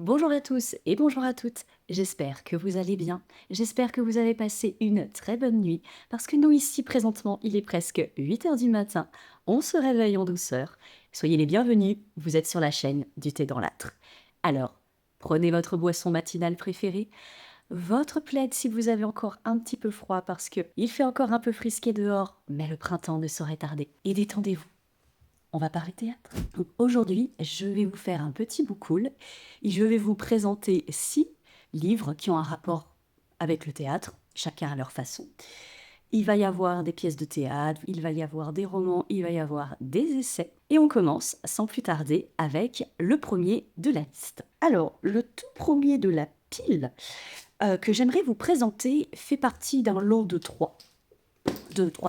Bonjour à tous et bonjour à toutes. J'espère que vous allez bien. J'espère que vous avez passé une très bonne nuit parce que nous ici présentement, il est presque 8 heures du matin. On se réveille en douceur. Soyez les bienvenus, vous êtes sur la chaîne du thé dans l'âtre. Alors, prenez votre boisson matinale préférée, votre plaid si vous avez encore un petit peu froid parce que il fait encore un peu frisqué dehors, mais le printemps ne saurait tarder. Et détendez-vous. On va parler théâtre. Donc aujourd'hui, je vais vous faire un petit book haul et je vais vous présenter 6 livres qui ont un rapport avec le théâtre, chacun à leur façon. Il va y avoir des pièces de théâtre, il va y avoir des romans, il va y avoir des essais. Et on commence sans plus tarder avec le premier de la liste. Alors, le tout premier de la pile que j'aimerais vous présenter fait partie d'un lot de 3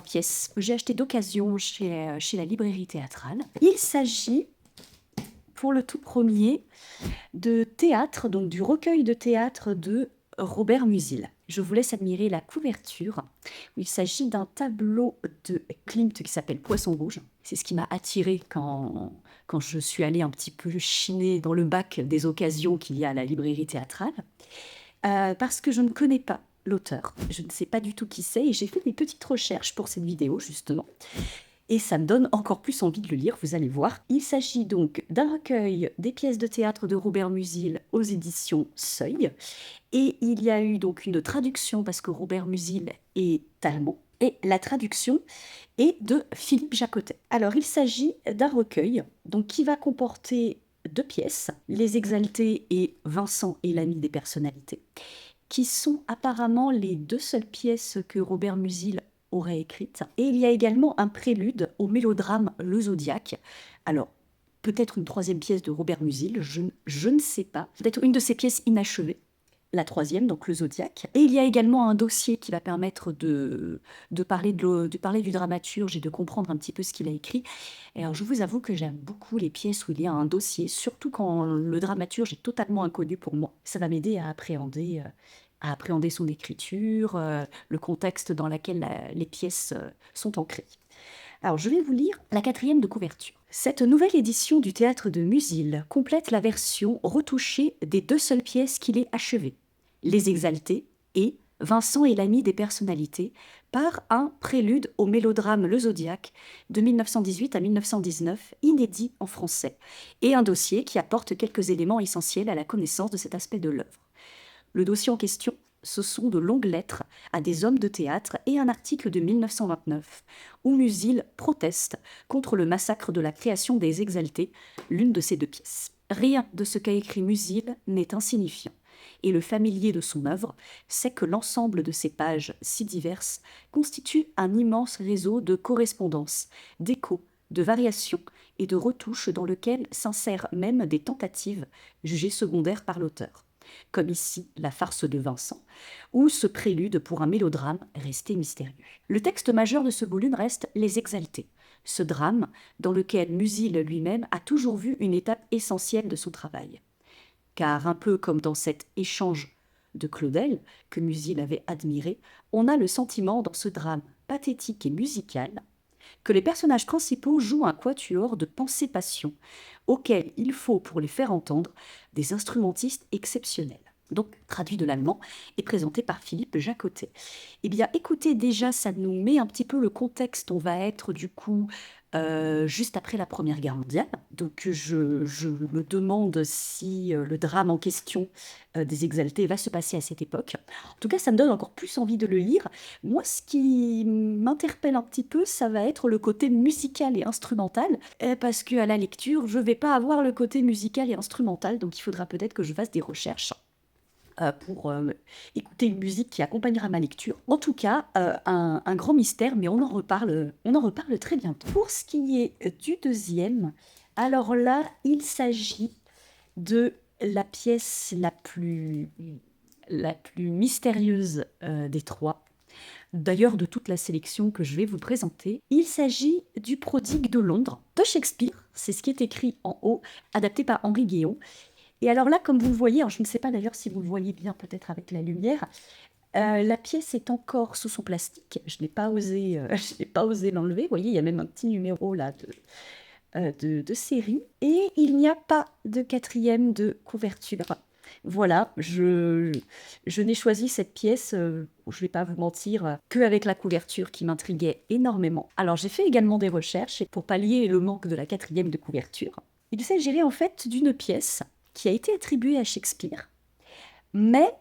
pièces que j'ai acheté d'occasion chez la librairie théâtrale. Il s'agit, pour le tout premier, de théâtre, donc du recueil de théâtre de Robert Musil. Je vous laisse admirer la couverture. Il s'agit d'un tableau de Klimt qui s'appelle Poisson rouge. C'est ce qui m'a attiré quand je suis allée un petit peu chiner dans le bac des occasions qu'il y a à la librairie théâtrale. Parce que je ne connais pas l'auteur. Je ne sais pas du tout qui c'est et j'ai fait des petites recherches pour cette vidéo justement. Et ça me donne encore plus envie de le lire, vous allez voir. Il s'agit donc d'un recueil des pièces de théâtre de Robert Musil aux éditions Seuil. Et il y a eu donc une traduction parce que Robert Musil est allemand. Et la traduction est de Philippe Jacotet. Alors il s'agit d'un recueil donc, qui va comporter 2 pièces, Les Exaltés et Vincent et l'ami des personnalités, qui sont apparemment les 2 seules pièces que Robert Musil aurait écrites. Et il y a également un prélude au mélodrame Le Zodiaque. Alors, peut-être une 3e pièce de Robert Musil, je ne sais pas. Peut-être une de ses pièces inachevées. La 3e, donc Le Zodiaque. Et il y a également un dossier qui va permettre de parler du dramaturge et de comprendre un petit peu ce qu'il a écrit. Et alors, je vous avoue que j'aime beaucoup les pièces où il y a un dossier, surtout quand le dramaturge est totalement inconnu pour moi. Ça va m'aider à appréhender son écriture, le contexte dans lequel les pièces sont ancrées. Alors, je vais vous lire la 4e de couverture. Cette nouvelle édition du théâtre de Musil complète la version retouchée des 2 seules pièces qu'il ait achevées, Les Exaltés et Vincent et l'ami des personnalités, par un prélude au mélodrame Le Zodiaque de 1918 à 1919, inédit en français, et un dossier qui apporte quelques éléments essentiels à la connaissance de cet aspect de l'œuvre. Le dossier en question, ce sont de longues lettres à des hommes de théâtre et un article de 1929 où Musil proteste contre le massacre de la création des Exaltés, l'une de ces 2 pièces. Rien de ce qu'a écrit Musil n'est insignifiant, et le familier de son œuvre sait que l'ensemble de ces pages si diverses constitue un immense réseau de correspondances, d'échos, de variations et de retouches dans lequel s'insèrent même des tentatives jugées secondaires par l'auteur, comme ici la farce de Vincent, ou ce prélude pour un mélodrame resté mystérieux. Le texte majeur de ce volume reste Les Exaltés, ce drame dans lequel Musil lui-même a toujours vu une étape essentielle de son travail. Car un peu comme dans cet échange de Claudel, que Musil avait admiré, on a le sentiment dans ce drame pathétique et musical que les personnages principaux jouent un quatuor de pensée-passion, auquel il faut, pour les faire entendre, des instrumentistes exceptionnels. Donc, traduit de l'allemand et présenté par Philippe Jacotet. Eh bien, écoutez, déjà, ça nous met un petit peu le contexte. On va être, du coup, juste après la Première Guerre mondiale. Donc, je me demande si le drame en question des Exaltés va se passer à cette époque. En tout cas, ça me donne encore plus envie de le lire. Moi, ce qui m'interpelle un petit peu, ça va être le côté musical et instrumental, parce qu'à la lecture, je vais pas avoir le côté musical et instrumental, donc il faudra peut-être que je fasse des recherches pour écouter une musique qui accompagnera ma lecture. En tout cas, un grand mystère, mais on en reparle très bientôt. Pour ce qui est du deuxième, alors là, il s'agit de la pièce la plus mystérieuse des 3, d'ailleurs de toute la sélection que je vais vous présenter. Il s'agit du Prodigue de Londres, de Shakespeare, c'est ce qui est écrit en haut, adapté par Henri Guéon. Et alors là, comme vous le voyez, alors je ne sais pas d'ailleurs si vous le voyez bien peut-être avec la lumière, la pièce est encore sous son plastique, je n'ai pas osé l'enlever, vous voyez, il y a même un petit numéro là de série et il n'y a pas de quatrième de couverture. Voilà, je n'ai choisi cette pièce, je ne vais pas vous mentir, qu'avec la couverture qui m'intriguait énormément. Alors j'ai fait également des recherches pour pallier le manque de la quatrième de couverture. Il s'agirait en fait d'une pièce qui a été attribuée à Shakespeare, mais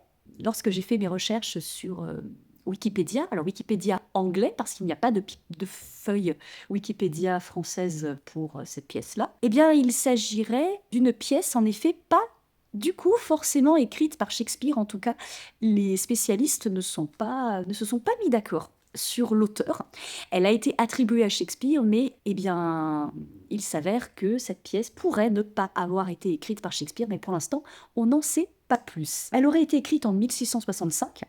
lorsque j'ai fait mes recherches sur Wikipédia, alors Wikipédia anglais, parce qu'il n'y a pas de feuille Wikipédia française pour cette pièce-là, eh bien il s'agirait d'une pièce en effet pas du coup forcément écrite par Shakespeare. En tout cas, les spécialistes ne se sont pas mis d'accord sur l'auteur. Elle a été attribuée à Shakespeare, mais eh bien, il s'avère que cette pièce pourrait ne pas avoir été écrite par Shakespeare, mais pour l'instant, on n'en sait pas plus. Elle aurait été écrite en 1665.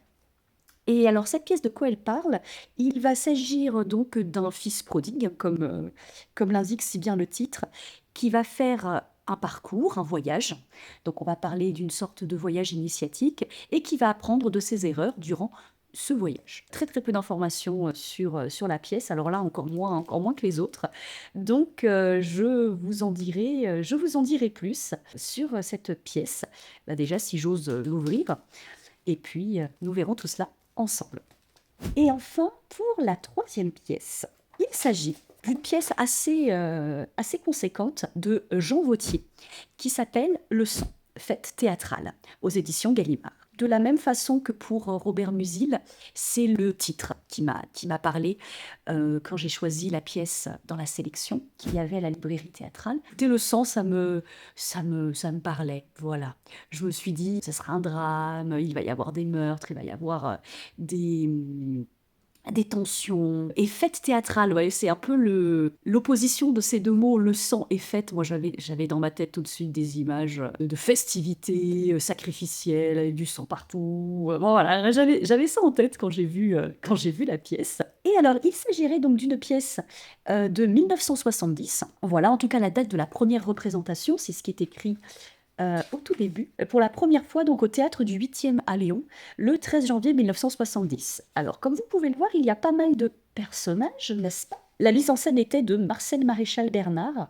Et alors, cette pièce, de quoi elle parle? Il va s'agir donc d'un fils prodigue, comme l'indique si bien le titre, qui va faire un parcours, un voyage. Donc, on va parler d'une sorte de voyage initiatique et qui va apprendre de ses erreurs durant ce voyage. Très très peu d'informations sur la pièce, alors là encore moins que les autres. Donc je vous en dirai plus sur cette pièce. Bah, déjà si j'ose l'ouvrir, et puis nous verrons tout cela ensemble. Et enfin, pour la troisième pièce, il s'agit d'une pièce assez conséquente de Jean Vauthier, qui s'appelle Le sang, fête théâtrale, aux éditions Gallimard. De la même façon que pour Robert Musil, c'est le titre qui m'a parlé quand j'ai choisi la pièce dans la sélection qu'il y avait à la librairie théâtrale. Dès le sang, ça me parlait, voilà. Je me suis dit, ce sera un drame, il va y avoir des meurtres, il va y avoir des tensions et fête théâtrale, ouais, c'est un peu l'opposition de ces deux mots, le sang et fête. Moi, j'avais dans ma tête tout de suite des images de festivités sacrificielles, avec du sang partout. Bon, voilà, j'avais ça en tête quand j'ai vu la pièce. Et alors, il s'agirait donc d'une pièce de 1970. Voilà, en tout cas, la date de la première représentation, c'est ce qui est écrit au tout début, pour la première fois donc au théâtre du 8e à Lyon, le 13 janvier 1970. Alors, comme vous pouvez le voir, il y a pas mal de personnages, n'est-ce pas? La mise en scène était de Marcel Maréchal Bernard,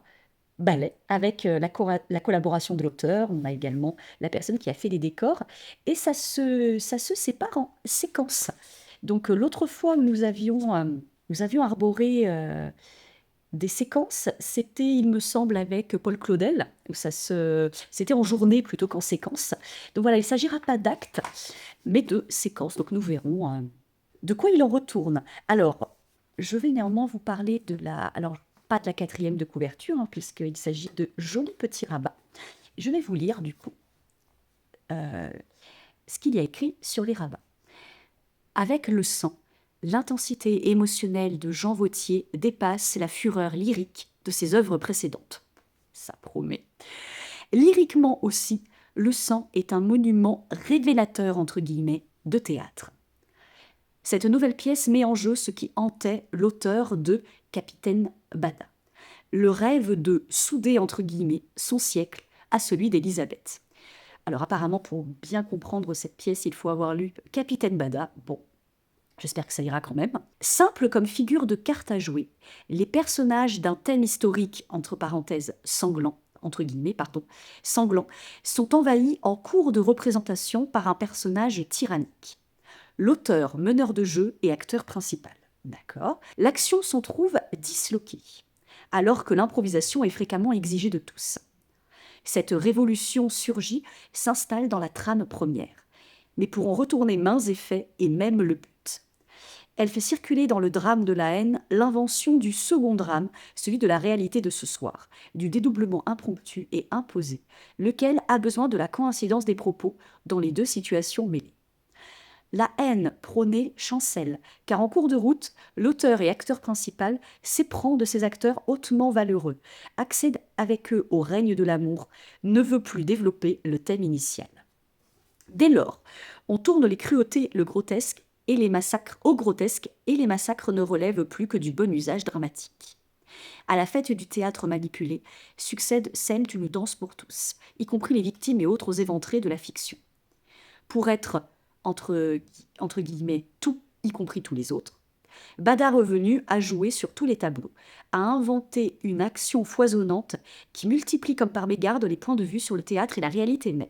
ballet, avec la collaboration de l'auteur. On a également la personne qui a fait les décors, et ça se sépare en séquences. Donc, l'autre fois, nous avions arboré des séquences, c'était, il me semble, avec Paul Claudel, où c'était en journée plutôt qu'en séquence. Donc voilà, il ne s'agira pas d'actes, mais de séquences. Donc nous verrons de quoi il en retourne. Alors, je vais néanmoins vous parler alors pas de la quatrième de couverture, hein, puisqu'il s'agit de Joli Petit Rabat. Je vais vous lire du coup ce qu'il y a écrit sur les rabats. Avec le sang, l'intensité émotionnelle de Jean Vauthier dépasse la fureur lyrique de ses œuvres précédentes. Ça promet. Lyriquement aussi, Le sang est un monument révélateur, entre guillemets, de théâtre. Cette nouvelle pièce met en jeu ce qui hantait l'auteur de Capitaine Bada. Le rêve de souder, entre guillemets, son siècle à celui d'Élisabeth. Alors apparemment, pour bien comprendre cette pièce, il faut avoir lu Capitaine Bada. Bon, j'espère que ça ira quand même. Simple comme figure de carte à jouer, les personnages d'un thème historique, entre parenthèses, sanglant, entre guillemets, pardon, sanglant, sont envahis en cours de représentation par un personnage tyrannique. L'auteur, meneur de jeu et acteur principal. D'accord. L'action s'en trouve disloquée, alors que l'improvisation est fréquemment exigée de tous. Cette révolution surgit, s'installe dans la trame première, mais pour en retourner mains et faits et même le but. Elle fait circuler dans le drame de la haine l'invention du second drame, celui de la réalité de ce soir, du dédoublement impromptu et imposé, lequel a besoin de la coïncidence des propos dans les deux situations mêlées. La haine prônée chancelle, car en cours de route, l'auteur et acteur principal s'éprend de ces acteurs hautement valeureux, accède avec eux au règne de l'amour, ne veut plus développer le thème initial. Dès lors, on tourne les cruautés, le grotesque, et les massacres au grotesque, et les massacres ne relèvent plus que du bon usage dramatique. À la fête du théâtre manipulé succède celle d'une danse pour tous, y compris les victimes et autres éventrés de la fiction. Pour être, entre guillemets, tout, y compris tous les autres, Bada revenu a joué sur tous les tableaux, a inventé une action foisonnante qui multiplie comme par mégarde les points de vue sur le théâtre et la réalité même.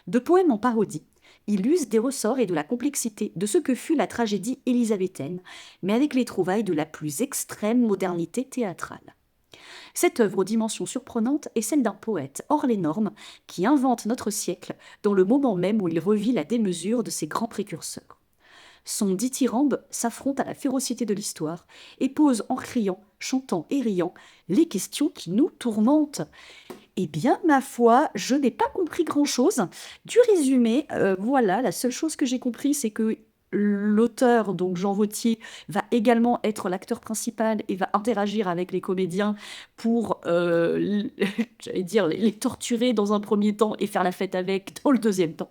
De poème en parodie, il use des ressorts et de la complexité de ce que fut la tragédie élisabéthaine, mais avec les trouvailles de la plus extrême modernité théâtrale. Cette œuvre aux dimensions surprenantes est celle d'un poète hors les normes qui invente notre siècle dans le moment même où il revit la démesure de ses grands précurseurs. Son dithyrambe s'affronte à la férocité de l'histoire et pose en criant, chantant et riant les questions qui nous tourmentent. Eh bien, ma foi, je n'ai pas compris grand-chose du résumé. Voilà, la seule chose que j'ai compris, c'est que l'auteur, donc Jean Vauthier, va également être l'acteur principal et va interagir avec les comédiens pour, j'allais dire, les torturer dans un premier temps et faire la fête avec dans le deuxième temps.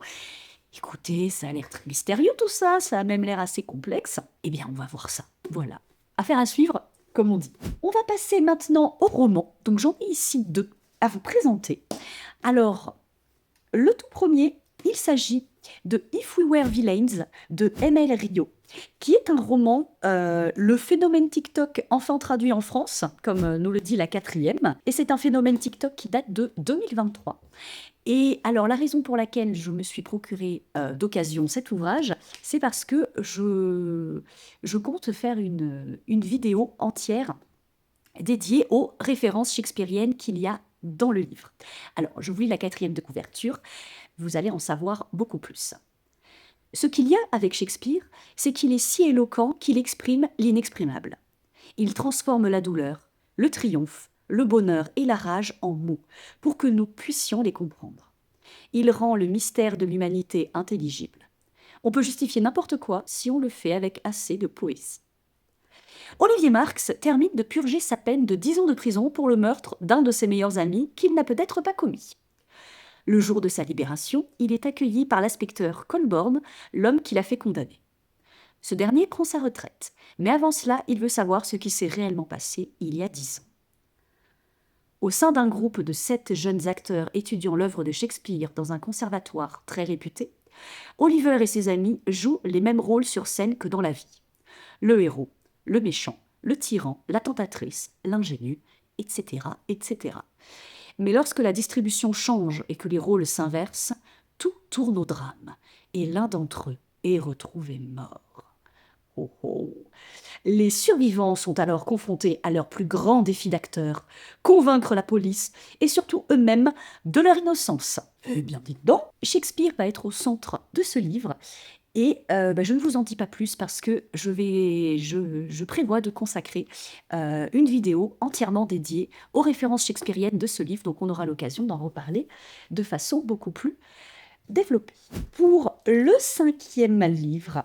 Écoutez, ça a l'air très mystérieux tout ça, ça a même l'air assez complexe. Eh bien, on va voir ça. Voilà. Affaire à suivre, comme on dit. On va passer maintenant au roman. Donc j'en ai ici deux à vous présenter. Alors, le tout premier, il s'agit de If We Were Villains de M.L. Rio, qui est un roman, le phénomène TikTok enfin traduit en France, comme nous le dit la quatrième, et c'est un phénomène TikTok qui date de 2023. Et alors la raison pour laquelle je me suis procuré d'occasion cet ouvrage, c'est parce que je compte faire une vidéo entière dédiée aux références shakespeariennes qu'il y a dans le livre. Alors, je vous lis la quatrième de couverture, vous allez en savoir beaucoup plus. Ce qu'il y a avec Shakespeare, c'est qu'il est si éloquent qu'il exprime l'inexprimable. Il transforme la douleur, le triomphe, le bonheur et la rage en mots, pour que nous puissions les comprendre. Il rend le mystère de l'humanité intelligible. On peut justifier n'importe quoi si on le fait avec assez de poésie. Olivier Marx termine de purger sa peine de 10 ans de prison pour le meurtre d'un de ses meilleurs amis qu'il n'a peut-être pas commis. Le jour de sa libération, il est accueilli par l'inspecteur Colborne, l'homme qui l'a fait condamner. Ce dernier prend sa retraite, mais avant cela, il veut savoir ce qui s'est réellement passé il y a 10 ans. Au sein d'un groupe de 7 jeunes acteurs étudiant l'œuvre de Shakespeare dans un conservatoire très réputé, Oliver et ses amis jouent les mêmes rôles sur scène que dans la vie. Le héros, le méchant, le tyran, la tentatrice, l'ingénu, etc., etc. Mais lorsque la distribution change et que les rôles s'inversent, tout tourne au drame, et l'un d'entre eux est retrouvé mort. Oh oh. Les survivants sont alors confrontés à leur plus grand défi d'acteur, convaincre la police et surtout eux-mêmes de leur innocence. Eh bien, dites donc, Shakespeare va être au centre de ce livre. Et je ne vous en dis pas plus parce que je prévois de consacrer une vidéo entièrement dédiée aux références shakespeariennes de ce livre, donc on aura l'occasion d'en reparler de façon beaucoup plus développée. Pour le 5e livre,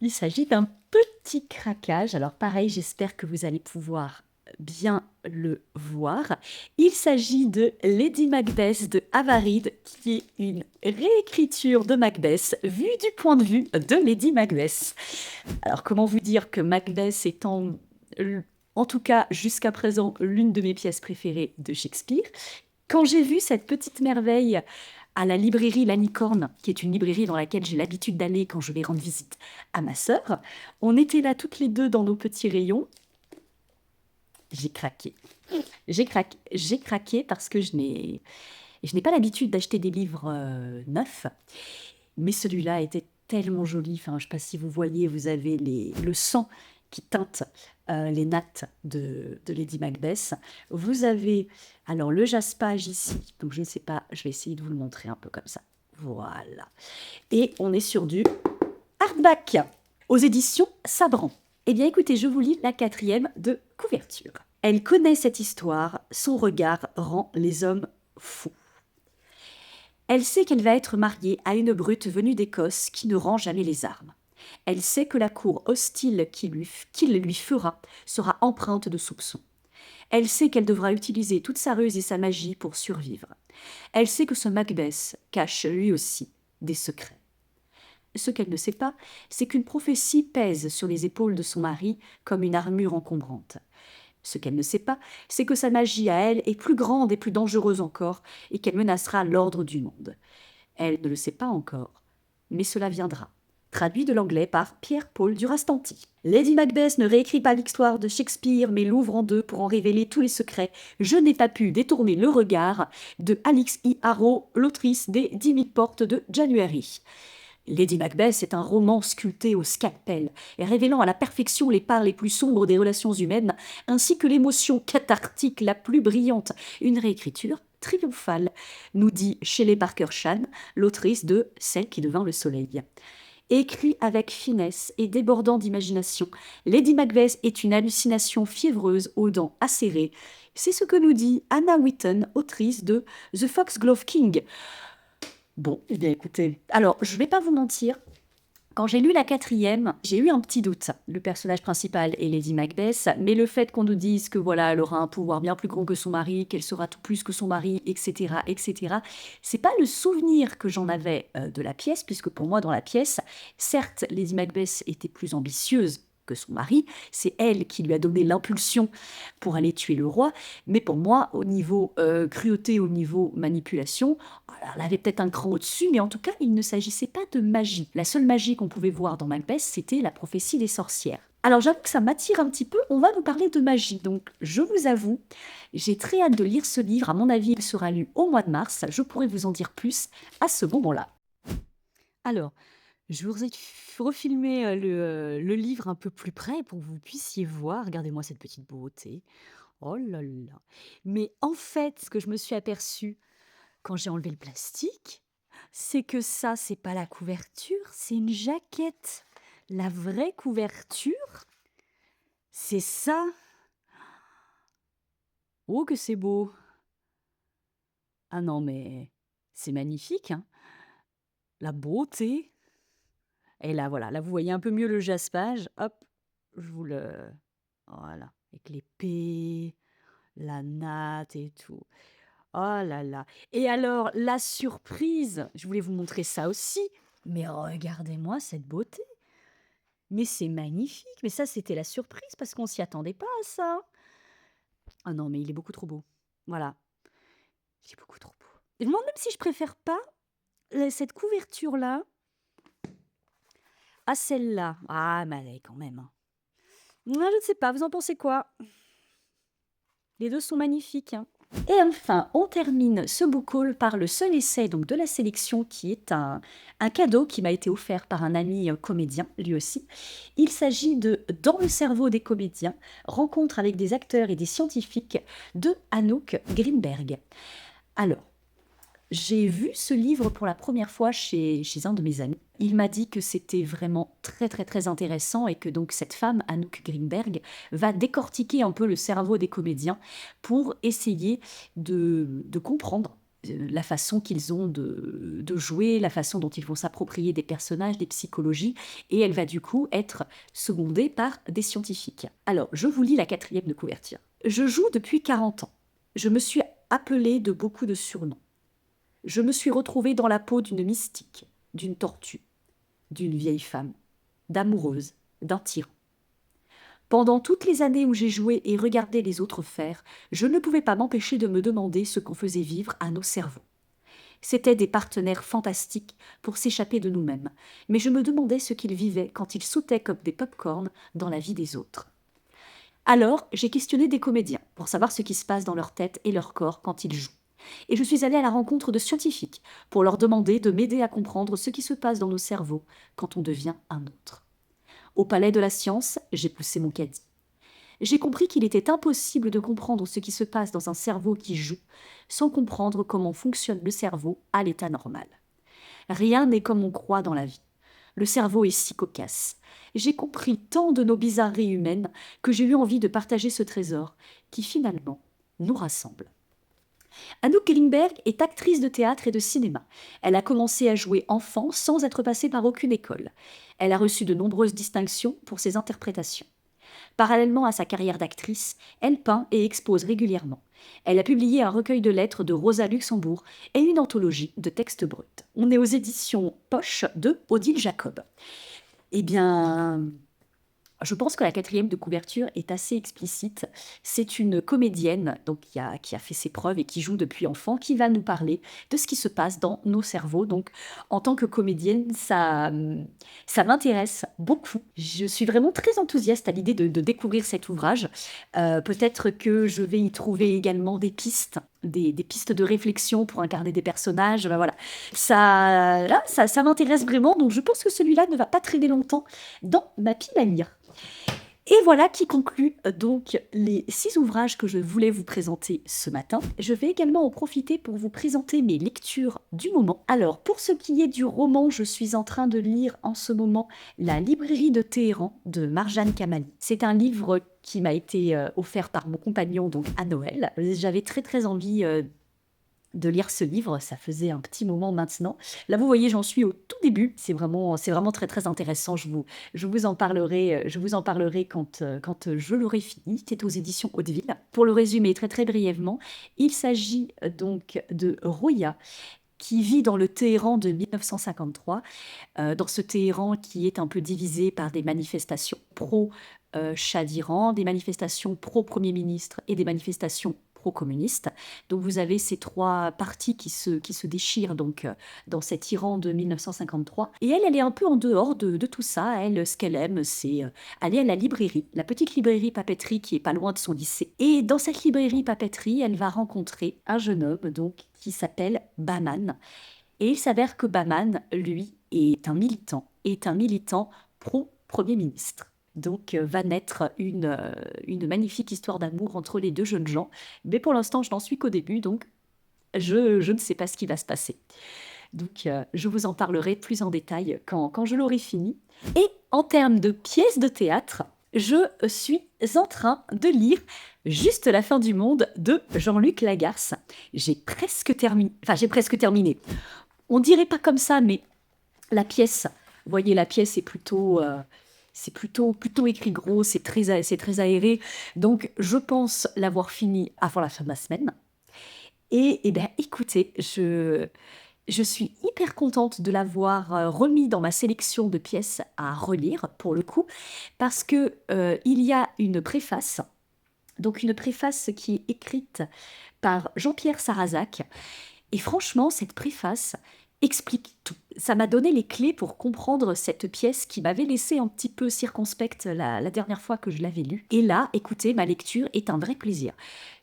il s'agit d'un petit craquage. Alors pareil, j'espère que vous allez pouvoir bien le voir. Il s'agit de Lady Macbeth de Avaride, qui est une réécriture de Macbeth vue du point de vue de Lady Macbeth. Alors comment vous dire que Macbeth étant, en tout cas jusqu'à présent, l'une de mes pièces préférées de Shakespeare, quand j'ai vu cette petite merveille à la librairie La Licorne, qui est une librairie dans laquelle j'ai l'habitude d'aller quand je vais rendre visite à ma sœur, on était là toutes les deux dans nos petits rayons. J'ai craqué. J'ai craqué parce que je n'ai pas l'habitude d'acheter des livres neufs, mais celui-là était tellement joli. Enfin, je ne sais pas si vous voyez, vous avez le sang qui teinte les nattes de Lady Macbeth. Vous avez alors le jaspage ici, donc je ne sais pas, je vais essayer de vous le montrer un peu comme ça. Voilà. Et on est sur du hardback aux éditions Sabran. Eh bien écoutez, je vous lis la 4e de couverture. Elle connaît cette histoire, son regard rend les hommes fous. Elle sait qu'elle va être mariée à une brute venue d'Écosse qui ne rend jamais les armes. Elle sait que la cour hostile qu'il lui fera sera empreinte de soupçons. Elle sait qu'elle devra utiliser toute sa ruse et sa magie pour survivre. Elle sait que ce Macbeth cache lui aussi des secrets. Ce qu'elle ne sait pas, c'est qu'une prophétie pèse sur les épaules de son mari comme une armure encombrante. Ce qu'elle ne sait pas, c'est que sa magie à elle est plus grande et plus dangereuse encore et qu'elle menacera l'ordre du monde. Elle ne le sait pas encore, mais cela viendra. traduit de l'anglais par Pierre-Paul Durastanti. Lady Macbeth ne réécrit pas l'histoire de Shakespeare, mais l'ouvre en deux pour en révéler tous les secrets. Je n'ai pas pu détourner le regard de Alix E. Harrow, l'autrice des 10 000 portes de January. Lady Macbeth est un roman sculpté au scalpel et révélant à la perfection les parts les plus sombres des relations humaines, ainsi que l'émotion cathartique la plus brillante. Une réécriture triomphale, nous dit Shelley Parker Chan, l'autrice de Celle qui devint le soleil. Écrit avec finesse et débordant d'imagination, Lady Macbeth est une hallucination fiévreuse aux dents acérées. C'est ce que nous dit Anna Whitten, autrice de The Foxglove King. Bon, eh bien écoutez, alors je vais pas vous mentir, quand j'ai lu la 4e, j'ai eu un petit doute. Le personnage principal est Lady Macbeth, mais le fait qu'on nous dise que voilà, elle aura un pouvoir bien plus grand que son mari, qu'elle sera tout plus que son mari, etc., c'est pas le souvenir que j'en avais de la pièce, puisque pour moi, dans la pièce, certes, Lady Macbeth était plus ambitieuse que son mari, c'est elle qui lui a donné l'impulsion pour aller tuer le roi, mais pour moi, au niveau cruauté, au niveau manipulation, alors, elle avait peut-être un cran au-dessus, mais en tout cas, il ne s'agissait pas de magie. La seule magie qu'on pouvait voir dans Macbeth, c'était la prophétie des sorcières. Alors j'avoue que ça m'attire un petit peu, on va nous parler de magie. Donc je vous avoue, j'ai très hâte de lire ce livre, à mon avis il sera lu au mois de mars, je pourrai vous en dire plus à ce moment-là. Alors, je vous ai refilmé le livre un peu plus près pour que vous puissiez voir. Regardez-moi cette petite beauté. Oh là là. Mais en fait, ce que je me suis aperçue quand j'ai enlevé le plastique, c'est que ça, c'est pas la couverture, c'est une jaquette. La vraie couverture, c'est ça. Oh, que c'est beau. Ah non, mais c'est magnifique, hein. La beauté. Et là, voilà, là, vous voyez un peu mieux le jaspage. Hop, je vous le... Voilà, avec l'épée, la natte et tout. Oh là là. Et alors, la surprise, je voulais vous montrer ça aussi. Mais regardez-moi cette beauté. Mais c'est magnifique. Mais ça, c'était la surprise parce qu'on s'y attendait pas à ça. Ah non, mais il est beaucoup trop beau. Voilà. Il est beaucoup trop beau. Et je me demande même si je préfère pas cette couverture-là à celle-là. Ah, mais allez, quand même, hein. Moi, je ne sais pas, vous en pensez quoi? Les deux sont magnifiques, hein. Et enfin, on termine ce book haul par le seul essai donc, de la sélection qui est un cadeau qui m'a été offert par un ami comédien, lui aussi. Il s'agit de Dans le cerveau des comédiens, rencontre avec des acteurs et des scientifiques de Anouk Grimberg. Alors, j'ai vu ce livre pour la première fois chez un de mes amis. Il m'a dit que c'était vraiment très très très intéressant et que donc cette femme, Anouk Grimberg, va décortiquer un peu le cerveau des comédiens pour essayer de comprendre la façon qu'ils ont de jouer, la façon dont ils vont s'approprier des personnages, des psychologies, et elle va du coup être secondée par des scientifiques. Alors, je vous lis la 4e de couverture. Je joue depuis 40 ans. Je me suis appelée de beaucoup de surnoms. Je me suis retrouvée dans la peau d'une mystique, d'une tortue, d'une vieille femme, d'amoureuse, d'un tyran. Pendant toutes les années où j'ai joué et regardé les autres faire, je ne pouvais pas m'empêcher de me demander ce qu'on faisait vivre à nos cerveaux. C'étaient des partenaires fantastiques pour s'échapper de nous-mêmes, mais je me demandais ce qu'ils vivaient quand ils sautaient comme des pop-corn dans la vie des autres. Alors, j'ai questionné des comédiens pour savoir ce qui se passe dans leur tête et leur corps quand ils jouent. Et je suis allée à la rencontre de scientifiques pour leur demander de m'aider à comprendre ce qui se passe dans nos cerveaux quand on devient un autre. Au palais de la science, j'ai poussé mon caddie. J'ai compris qu'il était impossible de comprendre ce qui se passe dans un cerveau qui joue sans comprendre comment fonctionne le cerveau à l'état normal. Rien n'est comme on croit dans la vie. Le cerveau est si cocasse. J'ai compris tant de nos bizarreries humaines que j'ai eu envie de partager ce trésor qui finalement nous rassemble. Anouk Grimberg est actrice de théâtre et de cinéma. Elle a commencé à jouer enfant sans être passée par aucune école. Elle a reçu de nombreuses distinctions pour ses interprétations. Parallèlement à sa carrière d'actrice, elle peint et expose régulièrement. Elle a publié un recueil de lettres de Rosa Luxembourg et une anthologie de textes bruts. On est aux éditions Poche de Odile Jacob. Eh bien, Je pense que la quatrième de couverture est assez explicite. C'est une comédienne donc qui a fait ses preuves et qui joue depuis enfant, qui va nous parler de ce qui se passe dans nos cerveaux. Donc, en tant que comédienne, ça m'intéresse beaucoup. Je suis vraiment très enthousiaste à l'idée de découvrir cet ouvrage. Peut-être que je vais y trouver également des pistes, des pistes de réflexion pour incarner des personnages. Ben voilà, ça m'intéresse vraiment. Donc, je pense que celui-là ne va pas traîner longtemps dans ma pile à lire. Et voilà qui conclut donc les 6 ouvrages que je voulais vous présenter ce matin. Je vais également en profiter pour vous présenter mes lectures du moment. Alors, pour ce qui est du roman, je suis en train de lire en ce moment La librairie de Téhéran de Marjane Kamali. C'est un livre qui m'a été offert par mon compagnon donc à Noël. J'avais très envie de lire ce livre, ça faisait un petit moment maintenant. Là, vous voyez, j'en suis au tout début. C'est vraiment très intéressant. Je vous en parlerai, quand je l'aurai fini. C'est aux éditions Hauteville. Pour le résumer très brièvement, il s'agit donc de Roya, qui vit dans le Téhéran de 1953, dans ce Téhéran qui est un peu divisé par des manifestations pro-Shah d'Iran, des manifestations pro-Premier ministre et des manifestations pro-communistes. Donc vous avez ces 3 partis qui se déchirent donc dans cet Iran de 1953. Et elle est un peu en dehors de tout ça. Elle, ce qu'elle aime, c'est aller à la librairie, la petite librairie papeterie qui est pas loin de son lycée. Et dans cette librairie papeterie, elle va rencontrer un jeune homme donc qui s'appelle Bahman. Et il s'avère que Bahman, lui, est un militant pro-Premier ministre. Donc va naître une magnifique histoire d'amour entre les 2 jeunes gens. Mais pour l'instant, je n'en suis qu'au début, donc je ne sais pas ce qui va se passer. Donc je vous en parlerai plus en détail quand je l'aurai fini. Et en termes de pièces de théâtre, je suis en train de lire Juste la fin du monde de Jean-Luc Lagarce. J'ai presque terminé. On dirait pas comme ça, mais la pièce, vous voyez, la pièce est plutôt écrit gros, c'est très aéré. Donc, je pense l'avoir fini avant la fin de la semaine. Et ben, écoutez, je suis hyper contente de l'avoir remis dans ma sélection de pièces à relire, pour le coup, parce que il y a une préface. Donc, une préface qui est écrite par Jean-Pierre Sarrazac. Et franchement, cette préface explique tout. Ça m'a donné les clés pour comprendre cette pièce qui m'avait laissé un petit peu circonspecte la dernière fois que je l'avais lue. Et là, écoutez, ma lecture est un vrai plaisir.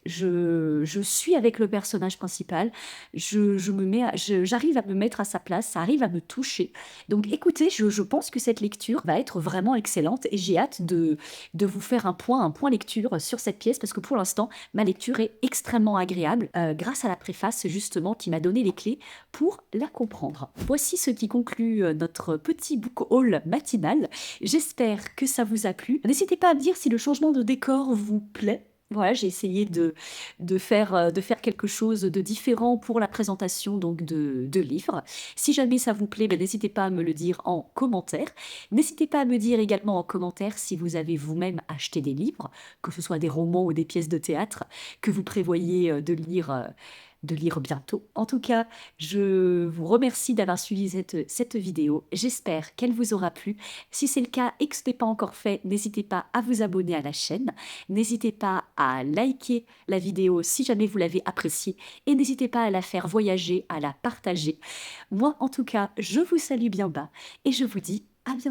Je suis avec le personnage principal, j'arrive à me mettre à sa place, ça arrive à me toucher. Donc écoutez, je pense que cette lecture va être vraiment excellente et j'ai hâte de vous faire un point lecture sur cette pièce parce que pour l'instant, ma lecture est extrêmement agréable grâce à la préface justement qui m'a donné les clés pour la comprendre. Voici ce qui conclut notre petit book haul matinal. J'espère que ça vous a plu. N'hésitez pas à me dire si le changement de décor vous plaît. Voilà, j'ai essayé de faire quelque chose de différent pour la présentation donc de livres. Si jamais ça vous plaît, ben, n'hésitez pas à me le dire en commentaire. N'hésitez pas à me dire également en commentaire si vous avez vous-même acheté des livres, que ce soit des romans ou des pièces de théâtre, que vous prévoyez de lire bientôt. En tout cas, je vous remercie d'avoir suivi cette vidéo. J'espère qu'elle vous aura plu. Si c'est le cas et que ce n'est pas encore fait, n'hésitez pas à vous abonner à la chaîne. N'hésitez pas à liker la vidéo si jamais vous l'avez appréciée. Et n'hésitez pas à la faire voyager, à la partager. Moi, en tout cas, je vous salue bien bas et je vous dis à bientôt.